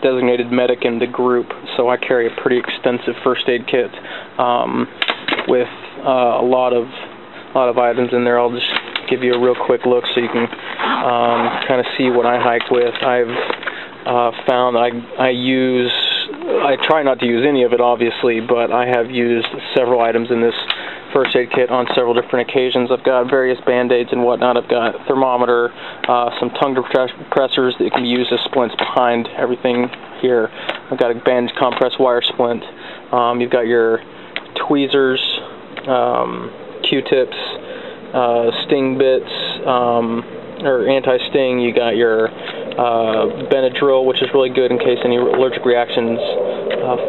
designated medic in the group, so I carry a pretty extensive first aid kit with a lot of items in there. I'll just give you a real quick look so you can kind of see what I hike with. I've found I try not to use any of it, obviously, but I have used several items in this first aid kit on several different occasions. I've got various band-aids and whatnot. I've got a thermometer, some tongue depressors that can be used as splints behind everything here. I've got a bandage compress wire splint. You've got your tweezers, Q-tips, sting bits, or anti-sting. You got your Benadryl, which is really good in case any allergic reactions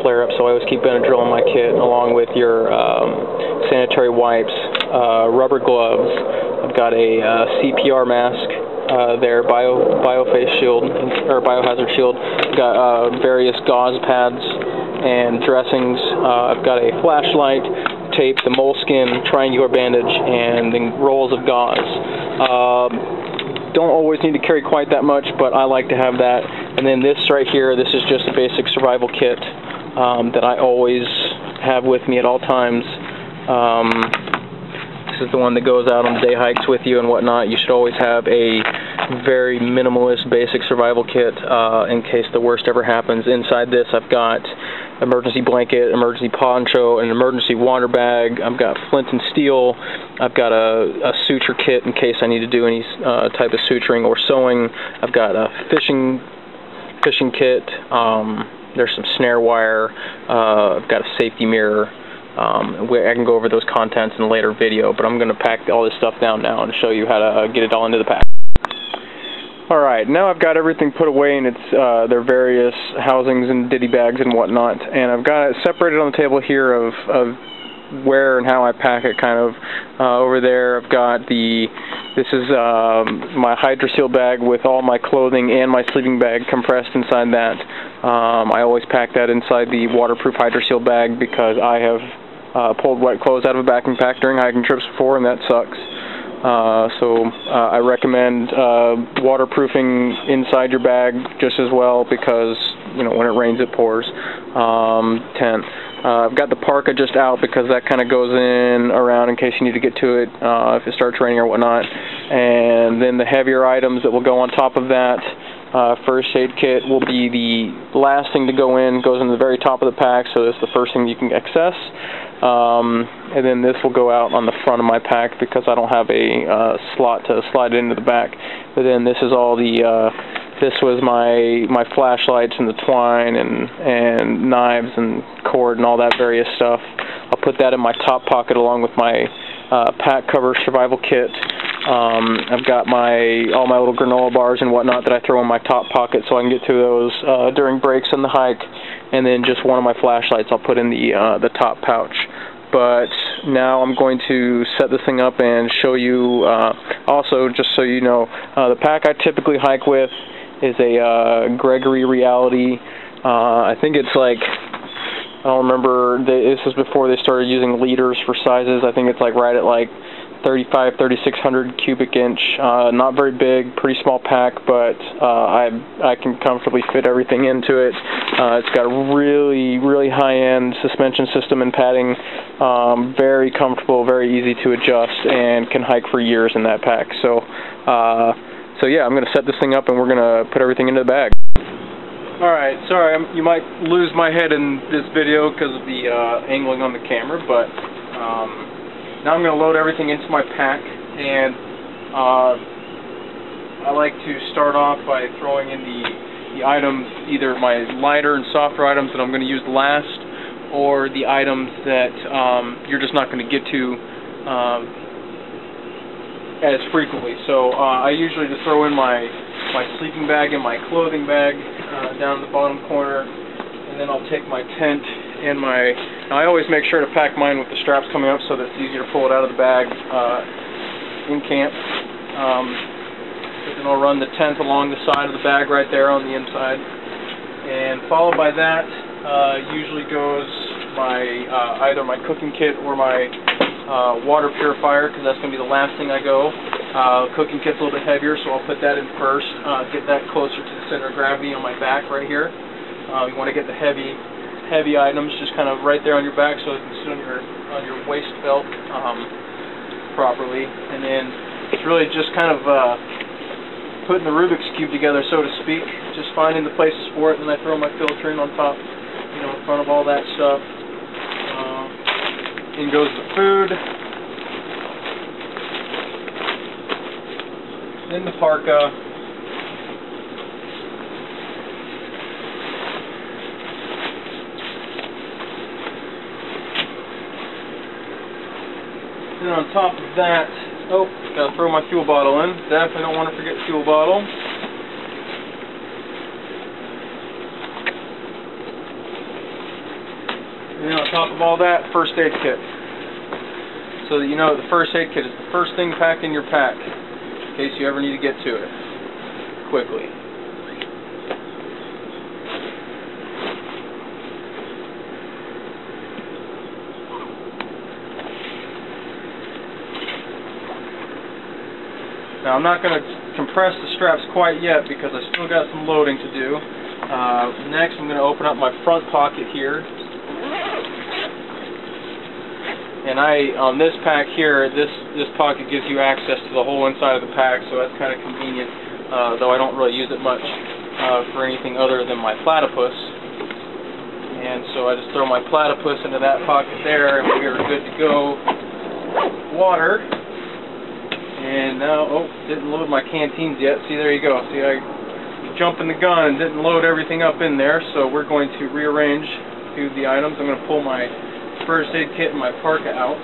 flare up, so I always keep Benadryl in my kit, along with your sanitary wipes, rubber gloves. I've got a CPR mask there, bioface shield, or biohazard shield. I've got various gauze pads and dressings. I've got a flashlight, tape, the moleskin, triangular bandage, and then rolls of gauze. Don't always need to carry quite that much, but I like to have that. And then this right here, this is just a basic survival kit that I always have with me at all times. This is the one that goes out on day hikes with you and whatnot. You should always have a very minimalist basic survival kit in case the worst ever happens. Inside this I've got emergency blanket, emergency poncho, an emergency water bag. I've got flint and steel. I've got a suture kit in case I need to do any type of suturing or sewing. I've got a fishing kit. There's some snare wire. I've got a safety mirror. I can go over those contents in a later video, but I'm going to pack all this stuff down now and show you how to get it all into the pack. Alright, now I've got everything put away in their various housings and ditty bags and whatnot, and I've got it separated on the table here of where and how I pack it kind of. Over there I've got this is my HydroSeal bag with all my clothing and my sleeping bag compressed inside that. I always pack that inside the waterproof HydroSeal bag because I have pulled wet clothes out of a backpack pack during hiking trips before, and that sucks. So I recommend waterproofing inside your bag just as well because, you know, when it rains it pours. Tent. I've got the parka just out because that kind of goes in around in case you need to get to it if it starts raining or whatnot. And then the heavier items that will go on top of that, first aid kit will be the last thing to go in, goes in the very top of the pack, so it's the first thing you can access. And then this will go out on the front of my pack because I don't have a slot to slide it into the back. But then this is all this was my flashlights and the twine and knives and cord and all that various stuff. I'll put that in my top pocket along with my pack cover survival kit. I've got all my little granola bars and whatnot that I throw in my top pocket so I can get to those during breaks in the hike. And then just one of my flashlights I'll put in the top pouch. But now I'm going to set this thing up and show you, also just so you know, the pack I typically hike with is a Gregory Reality. I think it's like, I don't remember, this was before they started using liters for sizes. I think it's like right at like 3600 cubic inch. Not very big, pretty small pack, but I can comfortably fit everything into it. It's got a really high-end suspension system and padding, very comfortable, very easy to adjust, and can hike for years in that pack. So yeah, I'm going to set this thing up and we're going to put everything into the bag. Alright, sorry, you might lose my head in this video because of the angling on the camera, but now I'm going to load everything into my pack, and I like to start off by throwing in the items, either my lighter and softer items that I'm going to use last, or the items that you're just not going to get to as frequently. So I usually just throw in my sleeping bag and my clothing bag down in the bottom corner, and then I'll take my tent and now I always make sure to pack mine with the straps coming up so that it's easier to pull it out of the bag in camp. And I'll run the tent along the side of the bag right there on the inside. And followed by that usually goes either my cooking kit or my water purifier, because that's going to be the last thing I go. Cooking kit's a little bit heavier, so I'll put that in first. Get that closer to the center of gravity on my back right here. You want to get the heavy items just kind of right there on your back, so it can sit on your waist belt properly. And then it's really just kind of putting the Rubik's Cube together, so to speak. Just finding the places for it, and then I throw my filter in on top, you know, in front of all that stuff. In goes the food. Then the parka. Then on top of that, gotta throw my fuel bottle in. Definitely don't want to forget the fuel bottle. And then on top of all that, first aid kit. So that you know the first aid kit is the first thing packed in your pack, in case you ever need to get to it quickly. Now I'm not going to compress the straps quite yet because I still got some loading to do. Next I'm going to open up my front pocket here. And on this pack here, this pocket gives you access to the whole inside of the pack, so that's kind of convenient, though I don't really use it much for anything other than my platypus. And so I just throw my platypus into that pocket there, and we are good to go. Water. And now, didn't load my canteens yet. See, there you go. See, I jumped in the gun and didn't load everything up in there, so we're going to rearrange to the items. I'm going to pull my first aid kit and my parka out.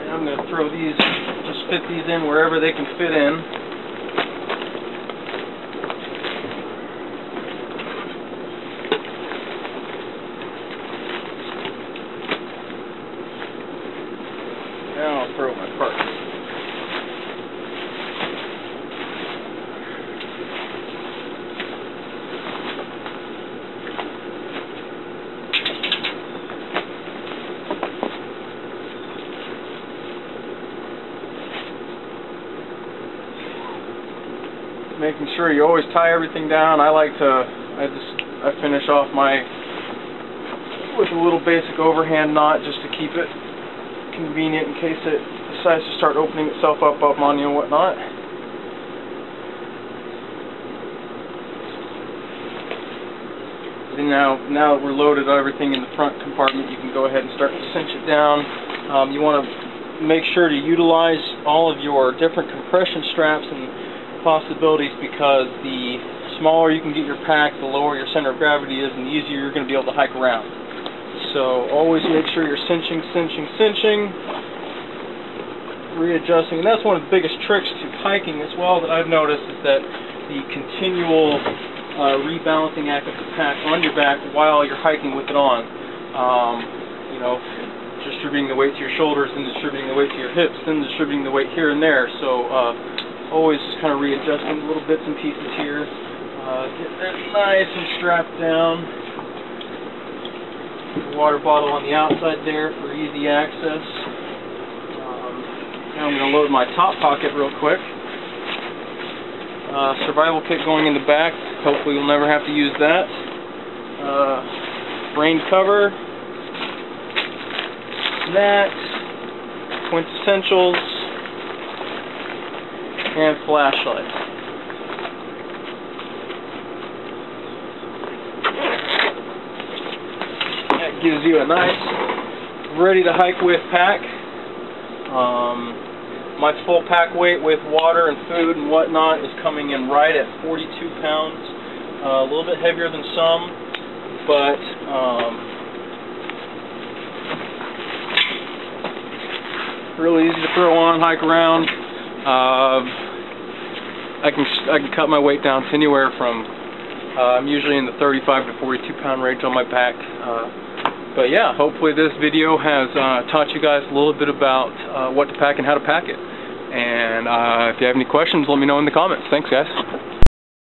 And I'm going to throw these, just fit these in wherever they can fit in. Now I'll throw my parka. Making sure you always tie everything down. I finish off with a little basic overhand knot just to keep it convenient in case it decides to start opening itself up on you and whatnot. And now that we're loaded everything in the front compartment, you can go ahead and start to cinch it down. You want to make sure to utilize all of your different compression straps and possibilities, because the smaller you can get your pack, the lower your center of gravity is, and the easier you're going to be able to hike around. So always make sure you're cinching, readjusting. And that's one of the biggest tricks to hiking as well that I've noticed, is that the continual rebalancing act of the pack on your back while you're hiking with it on. You know, distributing the weight to your shoulders, then distributing the weight to your hips, then distributing the weight here and there. So always just kind of readjusting little bits and pieces here. Get that nice and strapped down. Water bottle on the outside there for easy access. Now I'm going to load my top pocket real quick. Survival kit going in the back. Hopefully you'll never have to use that. Rain cover. That. Quintessentials. And flashlight. That gives you a nice, ready to hike with pack. My full pack weight with water and food and whatnot is coming in right at 42 pounds. A little bit heavier than some, but really easy to throw on, hike around. I can cut my weight down to anywhere from I'm usually in the 35 to 42 pound range on my pack. But yeah, hopefully this video has taught you guys a little bit about what to pack and how to pack it. And if you have any questions, let me know in the comments. Thanks, guys.